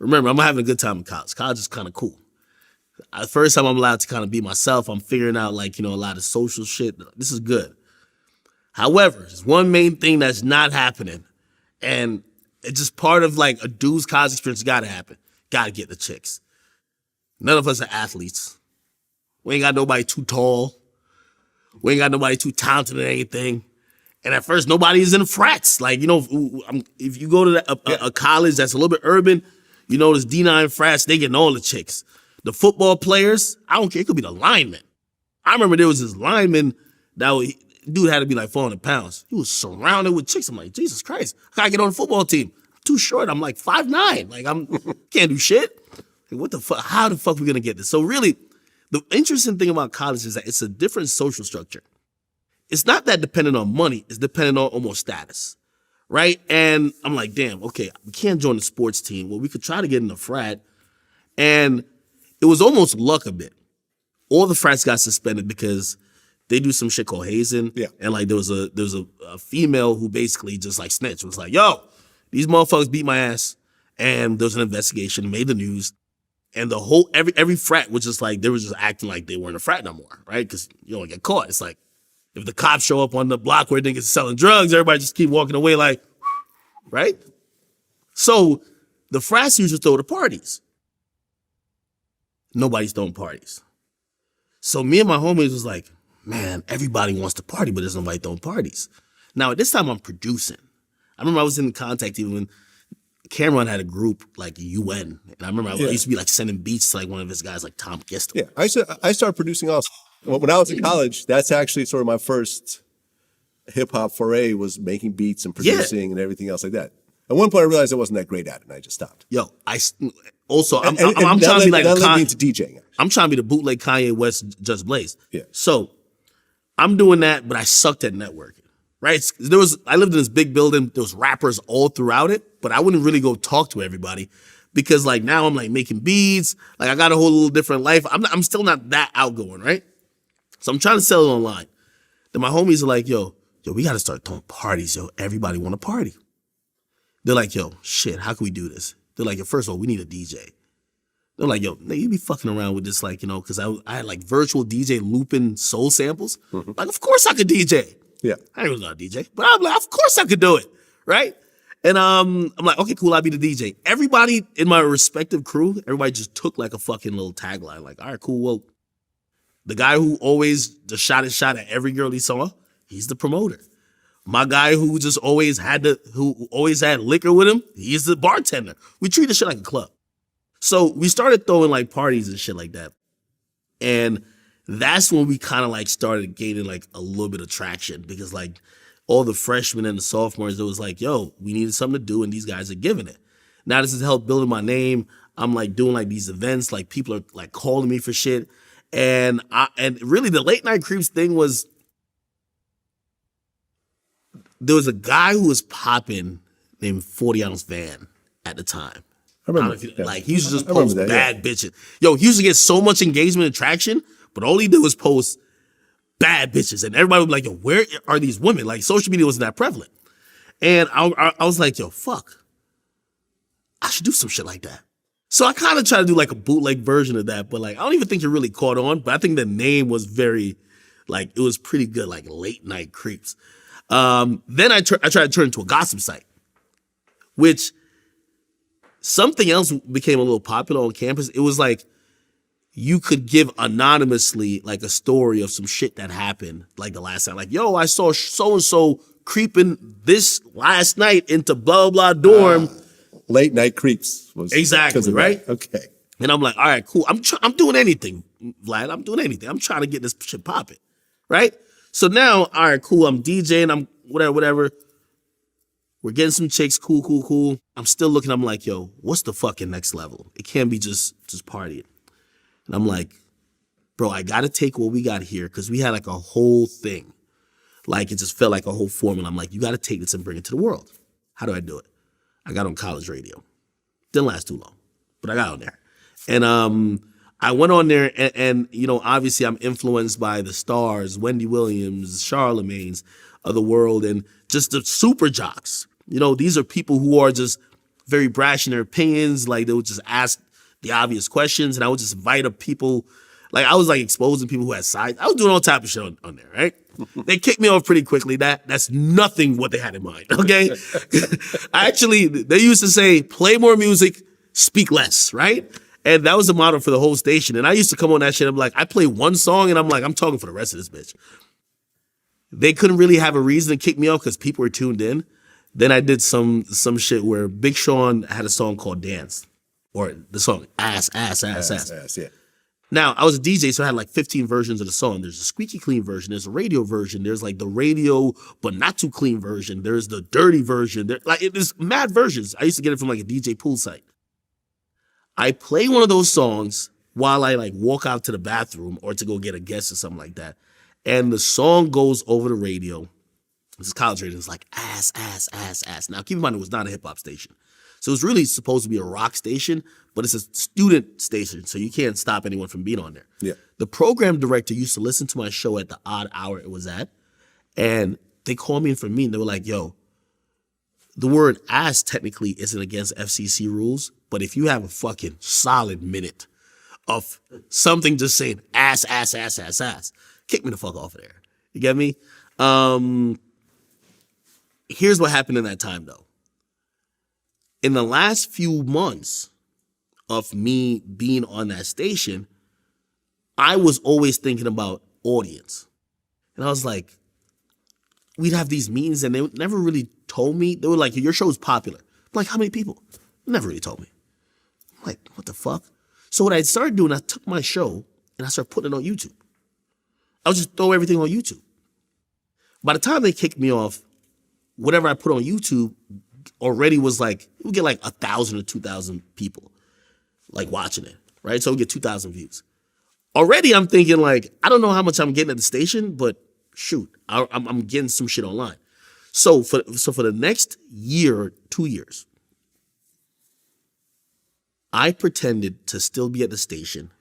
remember, I'm having a good time in college. College is kind of cool. First time I'm allowed to kind of be myself. I'm figuring out like, a lot of social shit. This is good. However, there's one main thing that's not happening. And it's just part of like a dude's college experience. Got to happen. Got to get the chicks. None of us are athletes. We ain't got nobody too tall. We ain't got nobody too talented at anything. And at first, nobody is in frats. Like, if you go to a college that's a little bit urban, there's D9 frats, they getting all the chicks. The football players, I don't care. It could be the lineman. I remember there was this lineman dude had to be like 400 pounds. He was surrounded with chicks. I'm like, Jesus Christ, I gotta get on the football team. I'm too short. I'm like 5'9". Like, can't do shit. Like, what the fuck? How the fuck we gonna get this? So really, the interesting thing about college is that it's a different social structure. It's not that dependent on money. It's dependent on almost status, right? And I'm like, damn, okay, we can't join the sports team. Well, we could try to get in the frat. And it was almost luck a bit. All the frats got suspended because they do some shit called hazing. Yeah. And like there was a female who basically just like snitched. It was like, yo, these motherfuckers beat my ass. And there was an investigation, made the news. And the whole, every frat was just like, they were just acting like they weren't a frat no more, right? Because you don't get caught. It's like, if the cops show up on the block where niggas selling drugs, everybody just keep walking away like, right? So the frats used to throw the parties. Nobody's throwing parties. So me and my homies was like, man, everybody wants to party, but there's nobody throwing parties. Now, at this time, I'm producing. I remember I was in contact even when Cameron had a group like UN. And I remember I used to be like sending beats to like one of his guys like Tom Gistel. Yeah, I started producing also. When I was in college, that's actually sort of my first hip-hop foray was making beats and producing and everything else like that. At one point, I realized I wasn't that great at it, and I just stopped. Yo, I'm trying to be like into DJing. I'm trying to be the bootleg Kanye West Just Blaze. Yeah. So I'm doing that, but I sucked at networking. Right? I lived in this big building. There was rappers all throughout it, but I wouldn't really go talk to everybody because like now I'm like making beats. Like I got a whole little different life. I'm still not that outgoing, right? So I'm trying to sell it online. Then my homies are like, yo, we got to start throwing parties, yo. Everybody want to party. They're like, yo, shit, how can we do this? They're like, yo, first of all, we need a DJ. They're like, yo, you be fucking around with this, like, because I had like virtual DJ looping soul samples. Mm-hmm. Like, of course I could DJ. Yeah. I ain't not a DJ, but I'm like, of course I could do it, right? And I'm like, okay, cool, I'll be the DJ. Everybody in my respective crew, everybody just took like a fucking little tagline. Like, all right, cool, well, the guy who always just shot his shot at every girl he saw, he's the promoter. My guy who just always had liquor with him, he's the bartender. We treat the shit like a club. So we started throwing like parties and shit like that. And that's when we kind of like started gaining like a little bit of traction because like all the freshmen and the sophomores, it was like, yo, we needed something to do and these guys are giving it. Now this has helped building my name. I'm like doing like these events, like people are like calling me for shit. And really the late night creeps thing was, there was a guy who was popping named 40 Ounce Van at the time. I remember. Like he used to just post bad bitches. Yo, he used to get so much engagement and traction, but all he did was post bad bitches. And everybody would be like, yo, where are these women? Like social media wasn't that prevalent. And I was like, yo, fuck. I should do some shit like that. So I kind of tried to do like a bootleg version of that, but like, I don't even think it really caught on, but I think the name was very, like, it was pretty good, like Late Night Creeps. Then I tried to turn it into a gossip site, which something else became a little popular on campus. It was like, you could give anonymously like a story of some shit that happened like the last time. Like, yo, I saw so-and-so creeping this last night into blah, blah, dorm. Late Night Creeps was exactly right. Okay, and I'm like, all right, cool. I'm doing anything, Vlad. I'm doing anything. I'm trying to get this shit popping, right? So now, all right, cool. I'm DJing. I'm whatever. We're getting some chicks. Cool. I'm still looking. I'm like, yo, what's the fucking next level? It can't be just partying. And I'm like, bro, I got to take what we got here because we had like a whole thing. Like it just felt like a whole formula. I'm like, you got to take this and bring it to the world. How do I do it? I got on college radio. Didn't last too long, but I got on there. And I went on there and obviously I'm influenced by the stars, Wendy Williams, Charlemagne's of the world, and just the super jocks. These are people who are just very brash in their opinions. Like they would just ask the obvious questions, and I would just invite up people. Like I was like exposing people who had sides. I was doing all type of shit on there, right? They kicked me off pretty quickly. That's nothing what they had in mind. Okay, they used to say, play more music, speak less, right? And that was the motto for the whole station. And I used to come on that shit. I'm like, I play one song, and I'm like, I'm talking for the rest of this bitch. They couldn't really have a reason to kick me off because people were tuned in. Then I did some shit where Big Sean had a song called Dance, or the song Ass, Ass, Ass, Ass. Ass, yeah. Now, I was a DJ, so I had like 15 versions of the song. There's a squeaky clean version. There's a radio version. There's like the radio, but not too clean version. There's the dirty version. There's mad versions. I used to get it from like a DJ pool site. I play one of those songs while I like walk out to the bathroom or to go get a guest or something like that. And the song goes over the radio. This is college radio. It's like ass, ass, ass, ass. Now, keep in mind, it was not a hip hop station. So it's really supposed to be a rock station, but it's a student station, so you can't stop anyone from being on there. Yeah. The program director used to listen to my show at the odd hour it was at, and they called me in for me, and they were like, yo, the word ass technically isn't against FCC rules, but if you have a fucking solid minute of something just saying ass, ass, ass, ass, ass, kick me the fuck off of there. You get me? Here's what happened in that time, though. In the last few months of me being on that station, I was always thinking about audience. And I was like, we'd have these meetings and they never really told me. They were like, your show's popular. I'm like, how many people? They never really told me. I'm like, what the fuck? So what I started doing, I took my show and I started putting it on YouTube. I would just throw everything on YouTube. By the time they kicked me off, whatever I put on YouTube already was like, it would get like 1,000 or 2,000 people like watching it, right? So we get 2,000 views. Already I'm thinking like, I don't know how much I'm getting at the station, but shoot, I'm getting some shit online. So for the next year, 2 years, I pretended to still be at the station